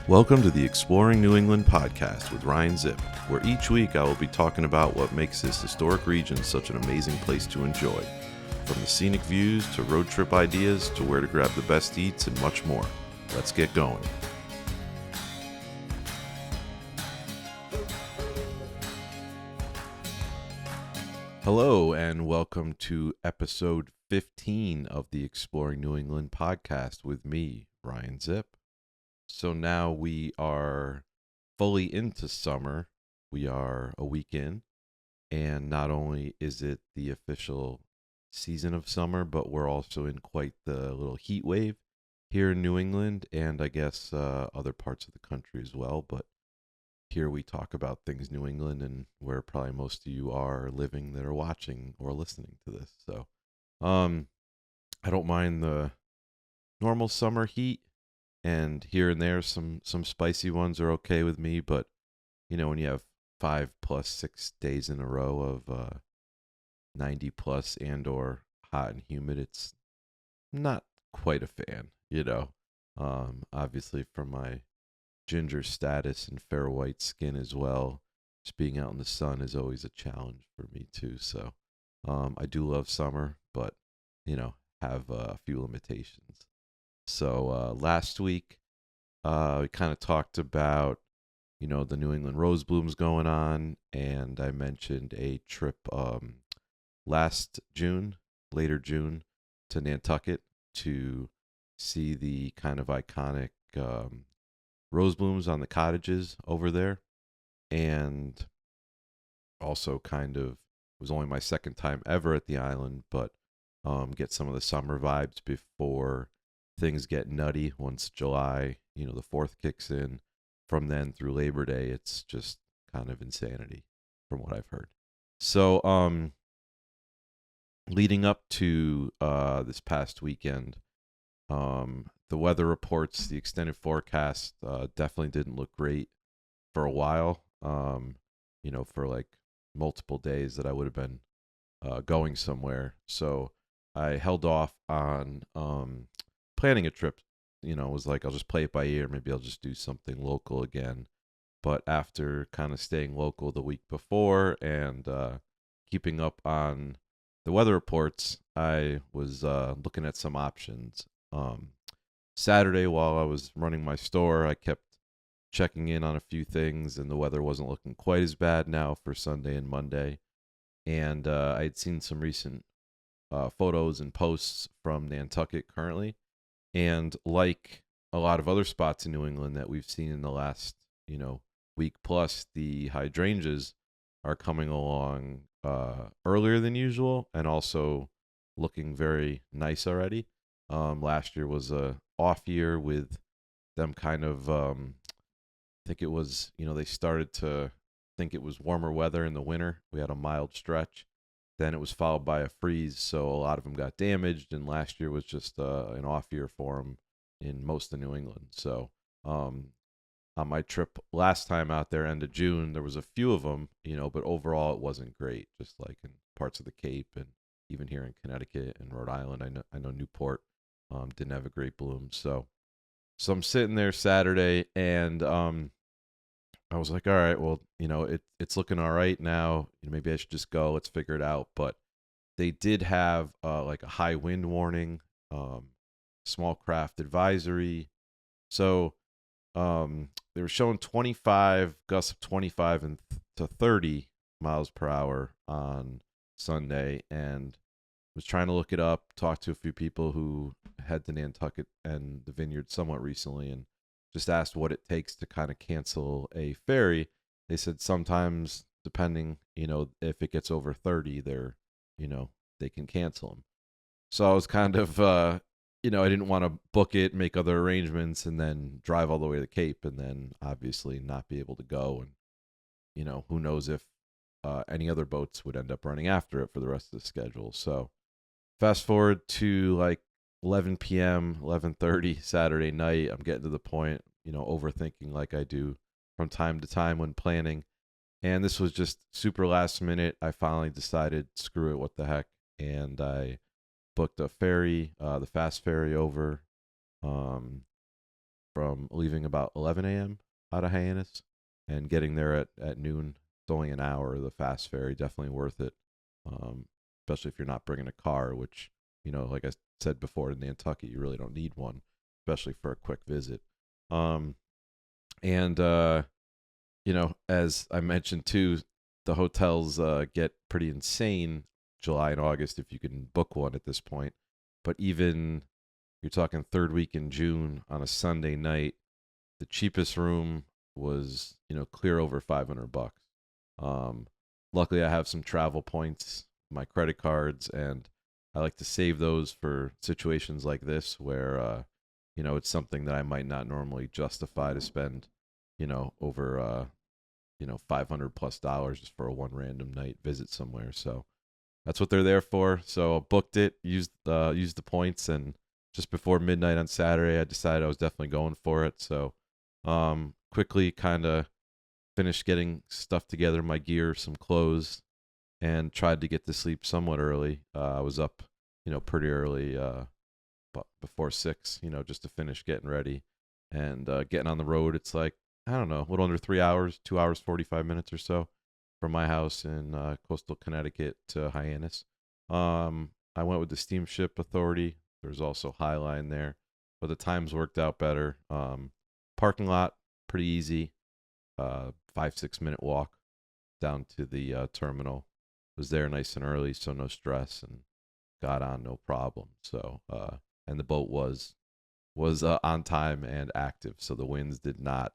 Welcome to the Exploring New England podcast with Ryan Zipp, where each week I will be talking about what makes this historic region such an amazing place to enjoy. From the scenic views to road trip ideas to where to grab the best eats and much more. Let's get going. Hello and welcome to episode 15 of the Exploring New England podcast with me, Ryan Zipp. So now we are fully into summer. We are a week in, and not only is it the official season of summer, but we're also in quite the little heat wave here in New England, and I guess other parts of the country as well. But here we talk about things New England and where probably most of you are living that are watching or listening to this. So I don't mind the normal summer heat. And here and there, some spicy ones are okay with me. But, you know, when you have 5 plus 6 days in a row of 90 plus and or hot and humid, it's not quite a fan, you know. Obviously, from my ginger status and fair white skin as well, just being out in the sun is always a challenge for me, too. So I do love summer, but, you know, have a few limitations. So last week, we kind of talked about, you know, the New England rose blooms going on, and I mentioned a trip last June, later June, to Nantucket to see the kind of iconic rose blooms on the cottages over there, and also kind of, it was only my second time ever at the island, but get some of the summer vibes before things get nutty once July, you know, the 4th kicks in. From then through Labor Day, it's just kind of insanity from what I've heard. So, leading up to this past weekend, the weather reports, the extended forecast definitely didn't look great for a while, you know, for like multiple days that I would have been going somewhere. So I held off on planning a trip. You know, was like, I'll just play it by ear. Maybe I'll just do something local again. But after kind of staying local the week before and keeping up on the weather reports, I was looking at some options. Saturday, while I was running my store, I kept checking in on a few things, and the weather wasn't looking quite as bad now for Sunday and Monday. And I had seen some recent photos and posts from Nantucket currently. And like a lot of other spots in New England that we've seen in the last, you know, week plus, the hydrangeas are coming along earlier than usual and also looking very nice already. Last year was a off year with them kind of, I think it was, you know, they started to think it was warmer weather in the winter. We had a mild stretch. Then it was followed by a freeze, so a lot of them got damaged, and last year was just an off year for them in most of New England. So on my trip last time out there, end of June, there was a few of them, you know, but overall it wasn't great, just like in parts of the Cape and even here in Connecticut and Rhode Island. I know Newport didn't have a great bloom. So I'm sitting there Saturday, and I was like, all right, well, you know, it's looking all right now. You know, maybe I should just go. Let's figure it out. But they did have like a high wind warning, small craft advisory. So they were showing 25 gusts of 25 to 30 miles per hour on Sunday, and was trying to look it up. Talked to a few people who had to Nantucket and the Vineyard somewhat recently, and just asked what it takes to kind of cancel a ferry. They said sometimes, depending, you know, if it gets over 30, they're, you know, they can cancel them. So I was kind of, you know, I didn't want to book it, make other arrangements, and then drive all the way to the Cape, and then obviously not be able to go. And, you know, who knows if any other boats would end up running after it for the rest of the schedule. So fast forward to like 11 p.m., 11:30 Saturday night. I'm getting to the point, you know, overthinking like I do from time to time when planning. And this was just super last minute. I finally decided, screw it, what the heck. And I booked a ferry, the fast ferry over. from leaving about 11 a.m. out of Hyannis and getting there at noon. It's only an hour. The fast ferry, definitely worth it, um, especially if you're not bringing a car, which, like I said before, in Nantucket, you really don't need one, especially for a quick visit. Um, and as I mentioned too, the hotels get pretty insane July and August if you can book one at this point. But even you're talking third week in June on a Sunday night, the cheapest room was clear over $500. Um, Luckily, I have some travel points, my credit cards, and I like to save those for situations like this where it's something that I might not normally justify to spend over $500+ just for a one random night visit somewhere. So that's what they're there for. So I booked it, used the points, and just before midnight on Saturday, I decided I was definitely going for it. So quickly kind of finished getting stuff together, my gear, some clothes, and tried to get to sleep somewhat early. I was up, pretty early, but before 6, just to finish getting ready and getting on the road. It's like, I don't know, a little under 3 hours, 2 hours, 45 minutes or so from my house in coastal Connecticut to Hyannis. I went with the Steamship Authority. There's also Highline there, but the times worked out better. Parking lot, pretty easy. 5-6 minute walk down to the terminal. Was there nice and early, so no stress, and got on no problem. So and the boat was on time and active, so the winds did not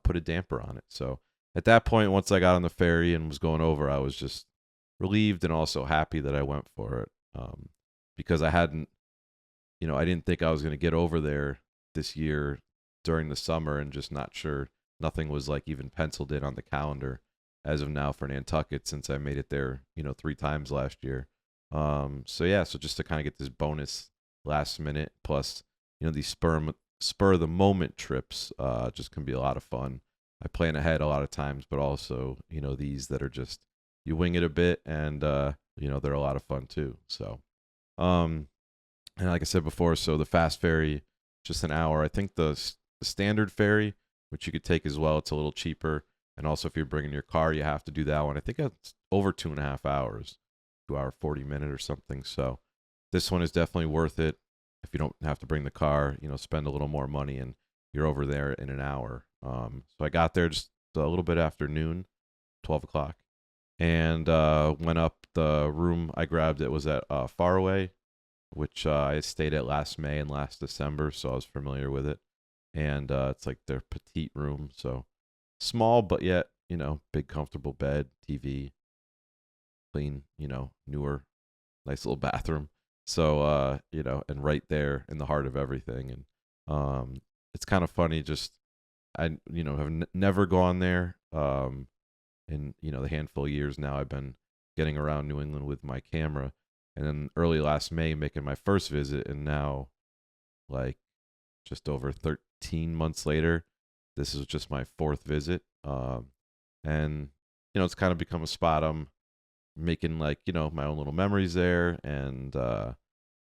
put a damper on it. So at that point, once I got on the ferry and was going over, I was just relieved and also happy that I went for it, because I hadn't, I didn't think I was going to get over there this year during the summer, and just not sure. Nothing was like even penciled in on the calendar as of now for Nantucket, since I made it there, 3 times last year. So yeah, so just to kind of get this bonus last minute, plus these spur of the moment trips just can be a lot of fun. I plan ahead a lot of times, but also these that are just you wing it a bit, and they're a lot of fun too. So um and like I said before, so the fast ferry, just an hour. I think the standard ferry, which you could take as well, it's a little cheaper. And also, if you're bringing your car, you have to do that one. I think it's over 2.5 hours, 2 hour 40 minute or something. So this one is definitely worth it. If you don't have to bring the car, spend a little more money, and you're over there in an hour. So I got there just a little bit after noon, 12 o'clock, and went up. The room I grabbed, it was at Faraway, which I stayed at last May and last December, so I was familiar with it. And it's like their petite room, so small but yet big comfortable bed, TV, clean, newer, nice little bathroom. So and right there in the heart of everything. And it's kind of funny, just I have never gone there in the handful of years now I've been getting around New England with my camera. And then early last May making my first visit, and now, like, just over 13 months later, this is just my fourth visit. And it's kind of become a spot I'm making, like, my own little memories there, and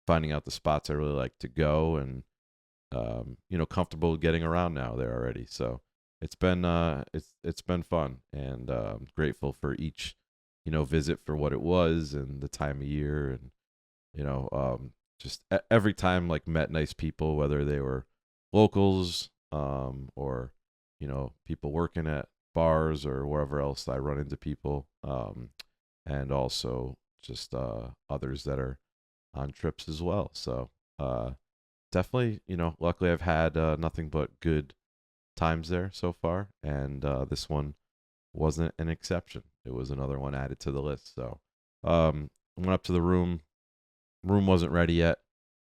finding out the spots I really like to go, and comfortable getting around now there already. So it's been it's been fun, and I'm grateful for each visit for what it was and the time of year. And just every time, like, met nice people, whether they were locals or people working at bars or wherever else I run into people, and also just others that are on trips as well. So definitely, luckily I've had nothing but good times there so far, and this one wasn't an exception. It was another one added to the list. So went up to the room. Room wasn't ready yet,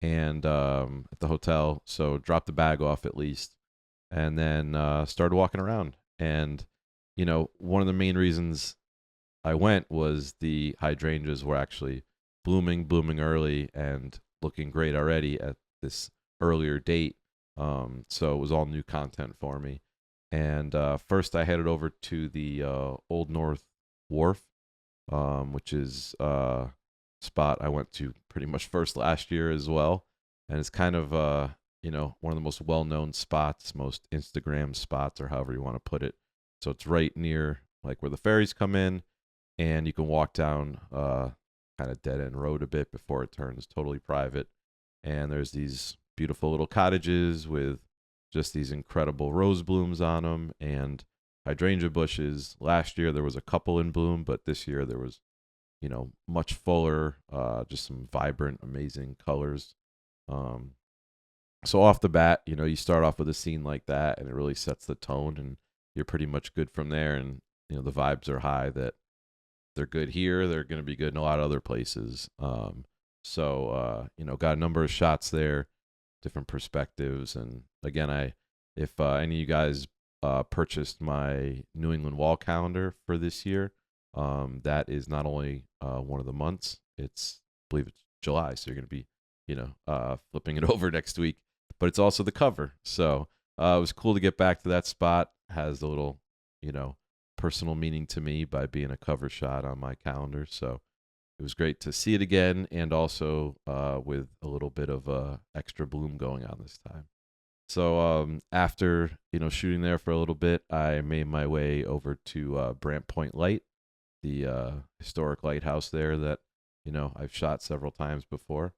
and at the hotel, so dropped the bag off at least, and then started walking around. And one of the main reasons I went was the hydrangeas were actually blooming early and looking great already at this earlier date. So it was all new content for me. And first I headed over to the Old North Wharf, which is spot I went to pretty much first last year as well. And it's kind of one of the most well-known spots, most Instagram spots, or however you want to put it. So it's right near like where the ferries come in, and you can walk down kind of dead end road a bit before it turns totally private. And there's these beautiful little cottages with just these incredible rose blooms on them and hydrangea bushes. Last year there was a couple in bloom, but this year there was, much fuller, just some vibrant, amazing colors. Um, so off the bat, you start off with a scene like that, and it really sets the tone, and you're pretty much good from there. And the vibes are high that they're good here, they're going to be good in a lot of other places. Got a number of shots there, different perspectives, and again, if any of you guys purchased my New England wall calendar for this year, that is not only one of the months, I believe it's July, so you're going to be, flipping it over next week, but it's also the cover. So it was cool to get back to that spot. Has a little, personal meaning to me by being a cover shot on my calendar. So it was great to see it again, and also with a little bit of extra bloom going on this time. So after shooting there for a little bit, I made my way over to Brant Point Light, the historic lighthouse there that I've shot several times before.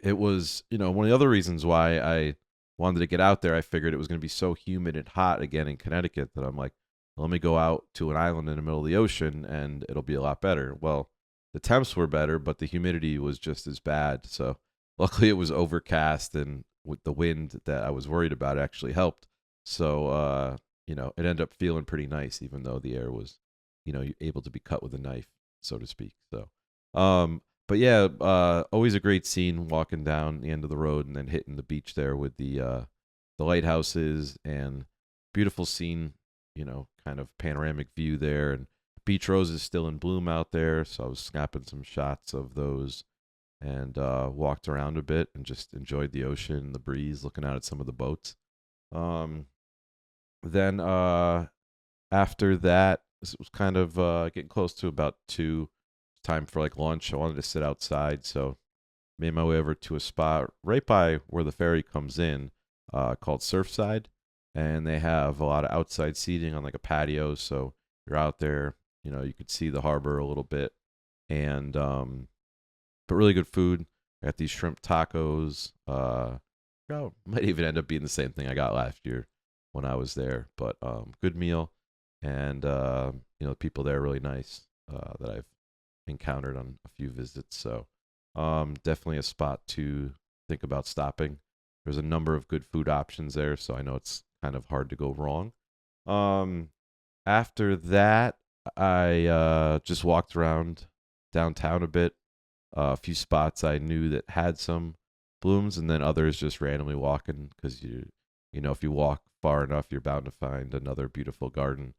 It was one of the other reasons why I wanted to get out there. I figured it was going to be so humid and hot again in Connecticut that I'm like, let me go out to an island in the middle of the ocean and it'll be a lot better. Well, the temps were better, but the humidity was just as bad. So luckily it was overcast, and with the wind that I was worried about actually helped. So, it ended up feeling pretty nice, even though the air was, able to be cut with a knife, so to speak. So, but yeah, always a great scene walking down the end of the road and then hitting the beach there with the lighthouses, and beautiful scene, kind of panoramic view there, and beach roses still in bloom out there. So I was snapping some shots of those, and walked around a bit and just enjoyed the ocean, the breeze, looking out at some of the boats. Then after that, it was kind of getting close to about 2, time for like lunch. I wanted to sit outside, so made my way over to a spot right by where the ferry comes in, called Surfside, and they have a lot of outside seating on like a patio. So you're out there, you could see the harbor a little bit, and but really good food. I got these shrimp tacos. Might even end up being the same thing I got last year when I was there, but good meal, and the people there are really nice that I've encountered on a few visits. So definitely a spot to think about stopping. There's a number of good food options there, so I know it's kind of hard to go wrong. After that, I just walked around downtown a bit. A few spots I knew that had some blooms, and then others just randomly walking, because if you walk far enough, you're bound to find another beautiful garden,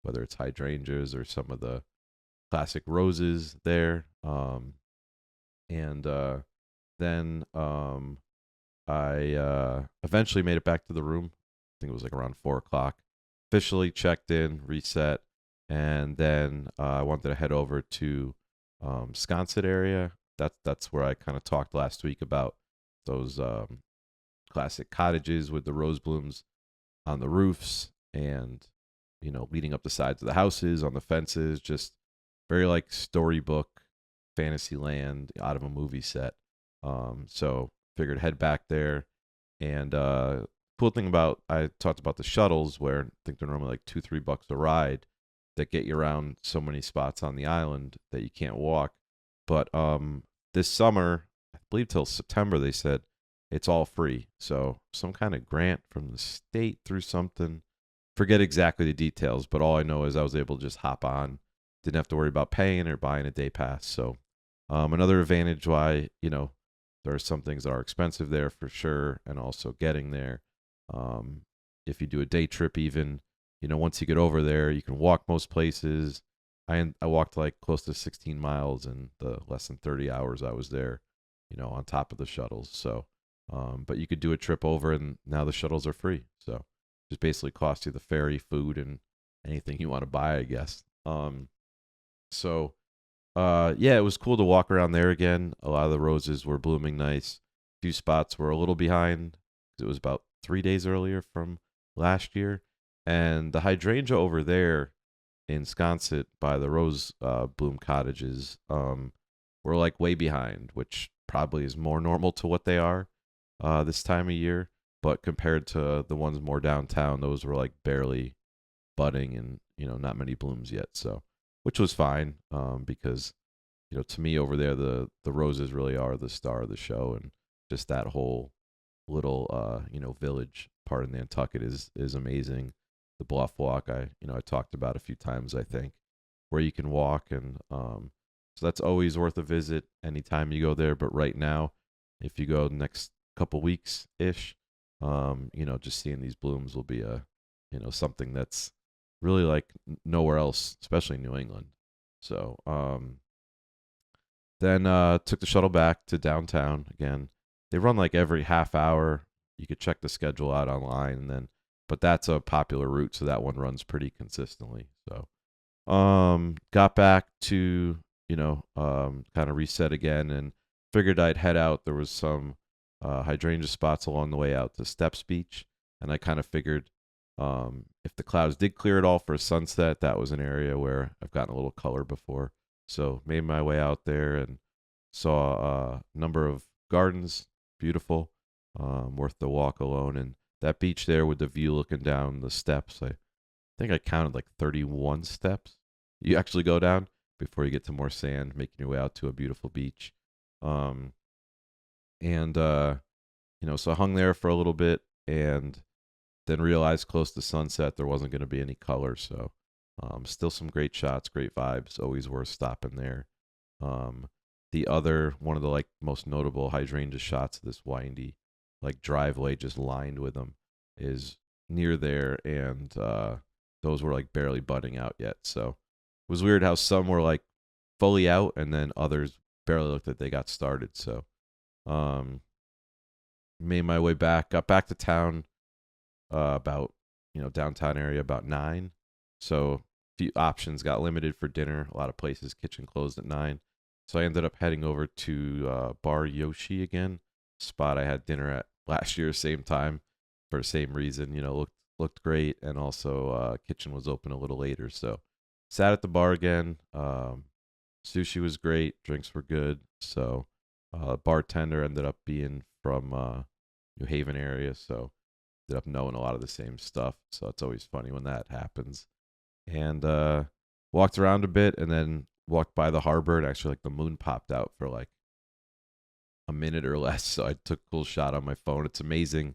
whether it's hydrangeas or some of the classic roses there. And then I eventually made it back to the room. I think it was like around 4 o'clock. Officially checked in, reset, and then I wanted to head over to Sconset area. That's where I kind of talked last week about those classic cottages with the rose blooms on the roofs, and leading up the sides of the houses, on the fences, just very like storybook fantasy land out of a movie set. So figured head back there. And cool thing about, I talked about the shuttles, where I think they're normally like $2-3 a ride, that get you around so many spots on the island that you can't walk. But this summer, I believe till September, they said it's all free. So some kind of grant from the state through something. Forget exactly the details, but all I know is I was able to just hop on. Didn't have to worry about paying or buying a day pass. So another advantage why, there are some things that are expensive there for sure, and also getting there. If you do a day trip even, once you get over there, you can walk most places. I walked like close to 16 miles in the less than 30 hours I was there, on top of the shuttles. So, but you could do a trip over, and now the shuttles are free. So just basically cost you the ferry, food, and anything you want to buy, I guess. Yeah, it was cool to walk around there again. A lot of the roses were blooming nice. few spots were a little behind. It was about 3 days earlier from last year. And the hydrangea over there in Sconset by the Rose Bloom cottages were like way behind, which probably is more normal to what they are this time of year. But compared to the ones more downtown, those were like barely budding and not many blooms yet. So, which was fine because to me over there the roses really are the star of the show, and just that whole little village part of Nantucket is amazing. The bluff walk I talked about a few times, I think, where you can walk, and so that's always worth a visit anytime you go there. But right now, if you go the next couple weeks ish, just seeing these blooms will be a something that's really like nowhere else, especially New England. So then took the shuttle back to downtown again. They run like every half hour. You could check the schedule out online, and then but that's a popular route, so that one runs pretty consistently. So got back to kind of reset again, and figured I'd head out. There was some hydrangea spots along the way out to Steps Beach, and I kind of figured if the clouds did clear at all for sunset, that was an area where I've gotten a little color before. So made my way out there and saw a number of gardens, beautiful, worth the walk alone. And that beach there with the view looking down the steps, I think I counted like 31 steps you actually go down before you get to more sand, making your way out to a beautiful beach. So I hung there for a little bit and then realized close to sunset there wasn't going to be any color. So still some great shots, great vibes, always worth stopping there. The other one of the like most notable hydrangea shots of this windy like driveway just lined with them is near there, and those were like barely budding out yet. So it was weird how some were like fully out and then others barely looked like they got started. So made my way back, got back to town about downtown area about 9. So few options, got limited for dinner. A lot of places kitchen closed at 9. So I ended up heading over to Bar Yoshi again, spot I had dinner at last year, same time, for the same reason. Looked great, and also kitchen was open a little later. So sat at the bar again. Sushi was great, drinks were good. So bartender ended up being from New Haven area, so ended up knowing a lot of the same stuff. So it's always funny when that happens. And walked around a bit, and then walked by the harbor, and actually like the moon popped out for like a minute or less. So I took a cool shot on my phone. It's amazing,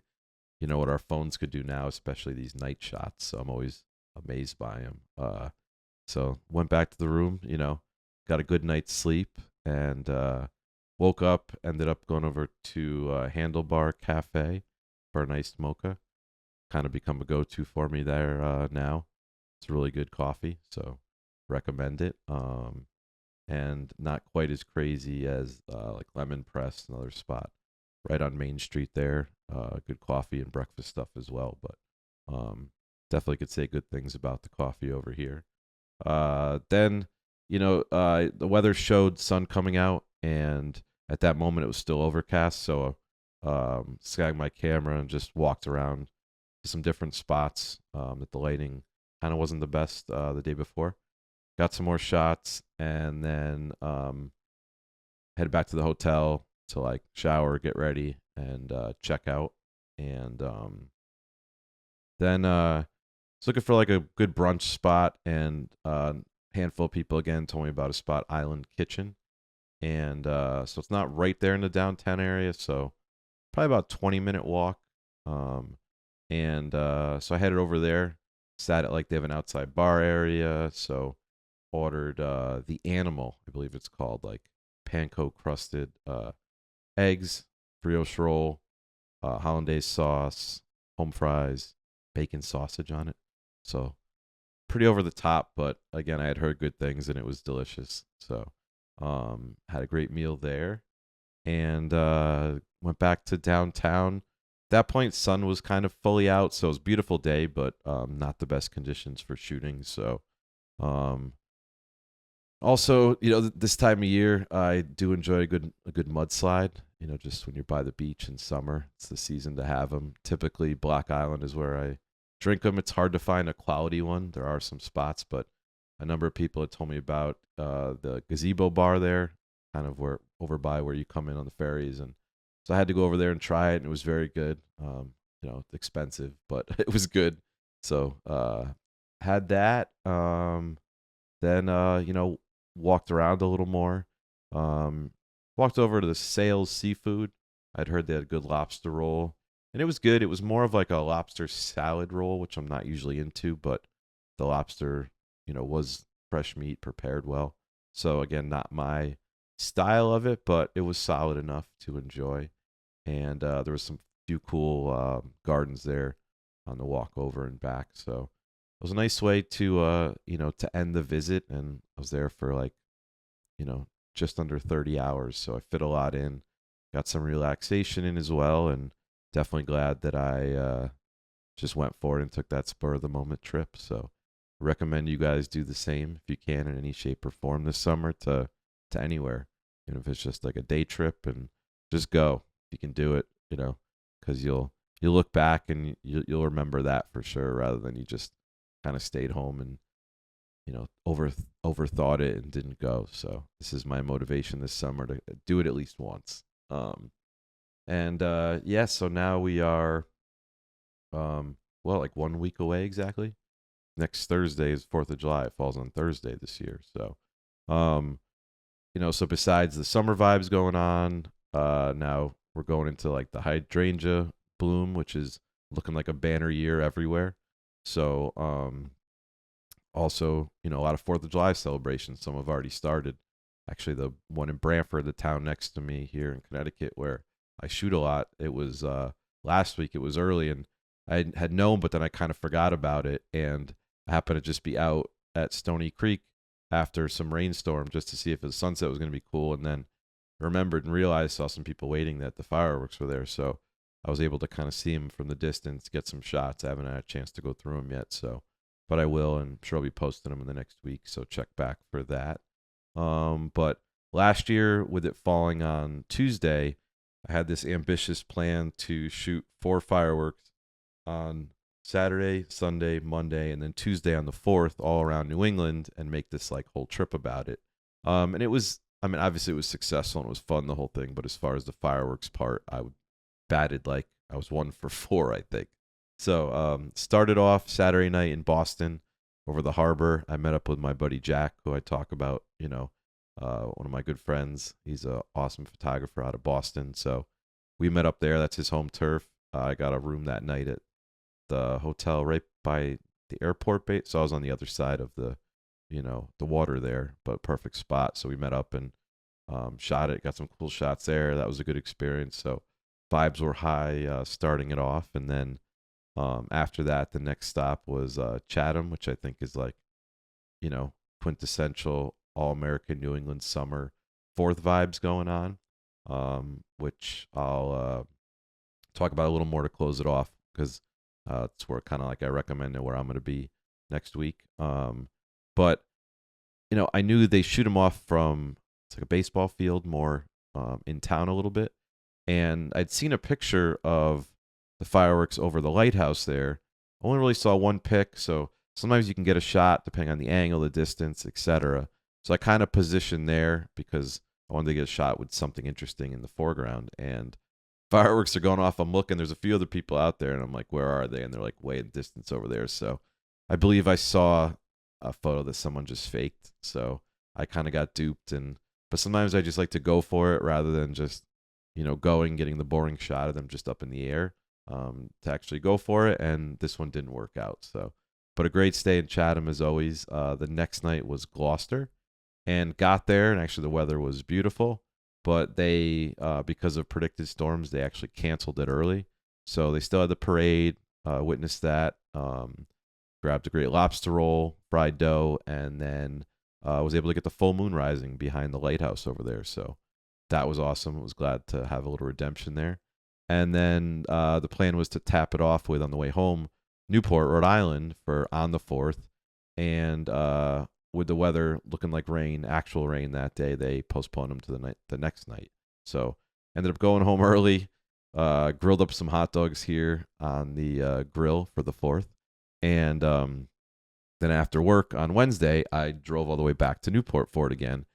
what our phones could do now, especially these night shots. So I'm always amazed by them. So went back to the room, got a good night's sleep, and woke up, ended up going over to Handlebar Cafe for a nice mocha. Kind of become a go-to for me there now. It's really good coffee, so recommend it. And not quite as crazy as like Lemon Press, another spot right on Main Street there. Good coffee and breakfast stuff as well, but definitely could say good things about the coffee over here. Then, the weather showed sun coming out, and at that moment it was still overcast, so snagged my camera and just walked around to some different spots that the lighting kind of wasn't the best the day before. Got some more shots, and then headed back to the hotel to like shower, get ready, and check out. And then was looking for like a good brunch spot, and handful of people again told me about a spot, Island Kitchen. And so it's not right there in the downtown area, so probably about 20-minute walk. So I headed over there, sat at like they have an outside bar area, so ordered the Animal, I believe it's called, like panko crusted eggs, brioche roll, hollandaise sauce, home fries, bacon sausage on it. So pretty over the top, but again, I had heard good things and it was delicious. So had a great meal there, and went back to downtown. At that point, sun was kind of fully out, so it was a beautiful day, but not the best conditions for shooting. So also, this time of year, I do enjoy a good mudslide. just when you're by the beach in summer, it's the season to have them. Typically, Black Island is where I drink them. It's hard to find a quality one. There are some spots, but a number of people had told me about the gazebo bar there, kind of where over by where you come in on the ferries, and so I had to go over there and try it, and it was very good. Expensive, but it was good. So had that. Then walked around a little more. Um, Walked over to the Sales Seafood. I'd heard they had a good lobster roll, and it was good. It was more of like a lobster salad roll, which I'm not usually into, but the lobster, was fresh meat prepared well. So again, not my style of it, but it was solid enough to enjoy. And there was some few cool gardens there on the walk over and back. So it was a nice way to to end the visit. And I was there for like just under 30 hours, so I fit a lot in, got some relaxation in as well, and definitely glad that I just went for it and took that spur of the moment trip. So recommend you guys do the same if you can in any shape or form this summer to anywhere, even if it's just like a day trip, and just go if you can do it, because you'll look back and you'll remember that for sure, rather than you just kind of stayed home and overthought it and didn't go. So this is my motivation this summer to do it at least once. So now we are like 1 week away exactly. Next Thursday is 4th of July. It falls on Thursday this year. So so besides the summer vibes going on, now we're going into like the hydrangea bloom, which is looking like a banner year everywhere. So also, a lot of 4th of July celebrations. Some have already started. Actually, the one in Brantford, the town next to me here in Connecticut, where I shoot a lot, it was last week. It was early, and I had known, but then I kind of forgot about it. And I happened to just be out at Stony Creek after some rainstorm just to see if the sunset was going to be cool. And then remembered and realized, saw some people waiting, that the fireworks were there. So I was able to kind of see them from the distance, get some shots. I haven't had a chance to go through them yet, but I will, and I'm sure I'll be posting them in the next week, so check back for that. But last year, with it falling on Tuesday, I had this ambitious plan to shoot 4 fireworks on Saturday, Sunday, Monday, and then Tuesday on the 4th, all around New England, and make this like whole trip about it. And it was, obviously it was successful and it was fun, the whole thing, but as far as the fireworks part, I batted like I was 1 for 4, I think. So started off Saturday night in Boston over the harbor. I met up with my buddy Jack, who I talk about, one of my good friends. He's an awesome photographer out of Boston. So we met up there. That's his home turf. I got a room that night at the hotel right by the airport base. So I was on the other side of the water there, but perfect spot. So we met up and shot it, got some cool shots there. That was a good experience. So vibes were high starting it off. And then after that, the next stop was Chatham, which I think is like, quintessential all-American New England summer 4th vibes going on, which I'll talk about a little more to close it off, because it's where kind of like I recommend where I'm going to be next week. But I knew they shoot them off from, it's like a baseball field, more in town a little bit, and I'd seen a picture of the fireworks over the lighthouse there. I only really saw one pic, so sometimes you can get a shot depending on the angle, the distance, etc. So I kind of positioned there because I wanted to get a shot with something interesting in the foreground. And fireworks are going off. I'm looking. There's a few other people out there, and I'm like, where are they? And they're like way in the distance over there. So I believe I saw a photo that someone just faked. So I kind of got duped. But sometimes I just like to go for it rather than just, getting the boring shot of them just up in the air. To actually go for it, and this one didn't work out. So, but a great stay in Chatham as always. The next night was Gloucester, and got there, and actually the weather was beautiful, but they, because of predicted storms, they actually canceled it early. So they still had the parade, witnessed that, grabbed a great lobster roll, fried dough, and then was able to get the full moon rising behind the lighthouse over there. So that was awesome. I was glad to have a little redemption there. And then the plan was to tap it off with, on the way home, Newport, Rhode Island for on the 4th. And with the weather looking like rain, actual rain that day, they postponed them to the next night. So ended up going home early, grilled up some hot dogs here on the grill for the 4th. And then after work on Wednesday, I drove all the way back to Newport for it again.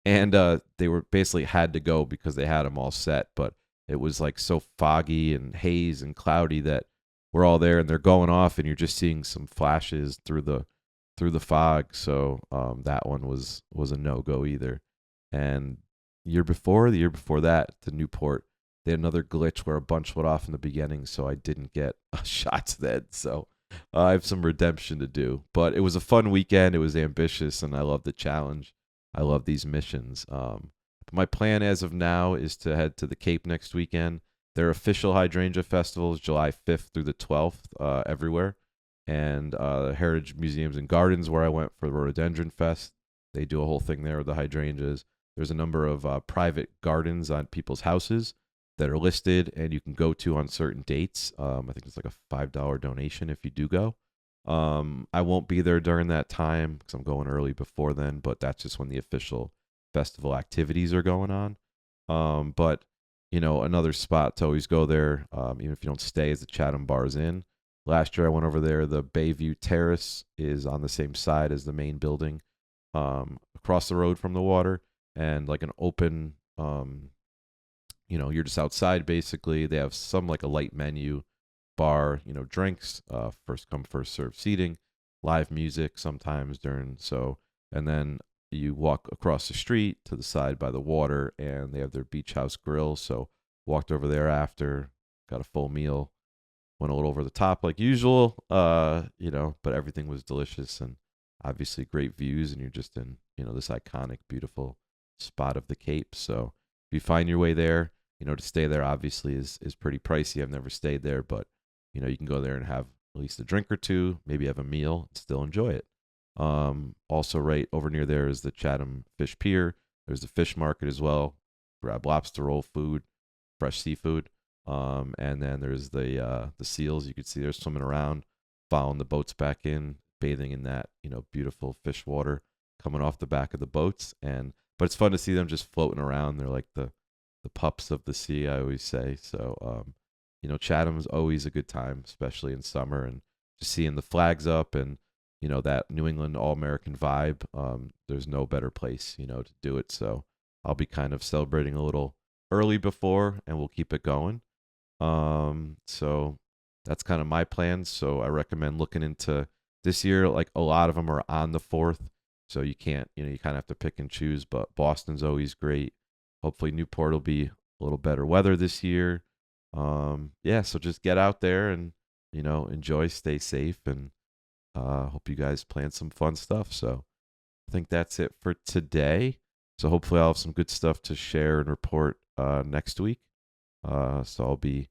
And they were basically had to go because they had them all set. But it was like so foggy and haze and cloudy that we're all there and they're going off and you're just seeing some flashes through the fog. So that one was a no-go either. And the year before that, to Newport, they had another glitch where a bunch went off in the beginning, so I didn't get shots then. So I have some redemption to do. But it was a fun weekend. It was ambitious, and I love the challenge. I love these missions. But my plan as of now is to head to the Cape next weekend. Their official Hydrangea Festival is July 5th through the 12th everywhere. And Heritage Museums and Gardens, where I went for the Rhododendron Fest, they do a whole thing there with the hydrangeas. There's a number of private gardens on people's houses that are listed and you can go to on certain dates. I think it's like a $5 donation if you do go. I won't be there during that time because I'm going early before then, but that's just when the official festival activities are going on. But, another spot to always go there, even if you don't stay, is the Chatham Bars Inn. Last year I went over there. The Bayview Terrace is on the same side as the main building, across the road from the water, and like an open, you're just outside basically. They have some like a light menu bar, drinks, first come, first serve seating, live music sometimes and then you walk across the street to the side by the water and they have their beach house grill. So walked over there after, got a full meal, went a little over the top like usual, but everything was delicious and obviously great views and you're just in, this iconic, beautiful spot of the Cape. So if you find your way there, to stay there obviously is pretty pricey. I've never stayed there, but you can go there and have at least a drink or two, maybe have a meal, and still enjoy it. Also right over near there is the Chatham Fish Pier. There's the fish market as well. Grab lobster roll food, fresh seafood. And then there's the seals. You could see they're swimming around, following the boats back in, bathing in that, beautiful fish water coming off the back of the boats. But it's fun to see them just floating around. They're like the pups of the sea, I always say. So, Chatham's always a good time, especially in summer, and just seeing the flags up and, that New England All-American vibe. There's no better place, to do it. So I'll be kind of celebrating a little early before, and we'll keep it going. So that's kind of my plans. So I recommend looking into this year. Like a lot of them are on the 4th. So you can't, you kind of have to pick and choose, but Boston's always great. Hopefully Newport will be a little better weather this year. So just get out there and, enjoy, stay safe, and hope you guys plan some fun stuff. So I think that's it for today. So hopefully I'll have some good stuff to share and report next week. So I'll be,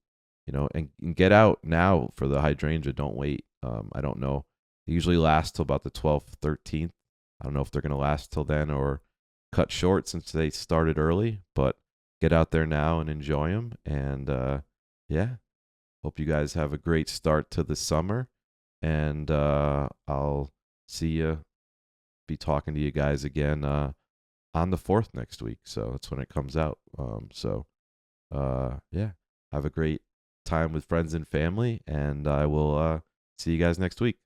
and get out now for the hydrangea. Don't wait. I don't know. They usually last till about the 12th, 13th. I don't know if they're going to last till then or cut short since they started early, but get out there now and enjoy them. And hope you guys have a great start to the summer. And I'll be talking to you guys again on the 4th next week. So that's when it comes out. Have a great time with friends and family, and I will see you guys next week.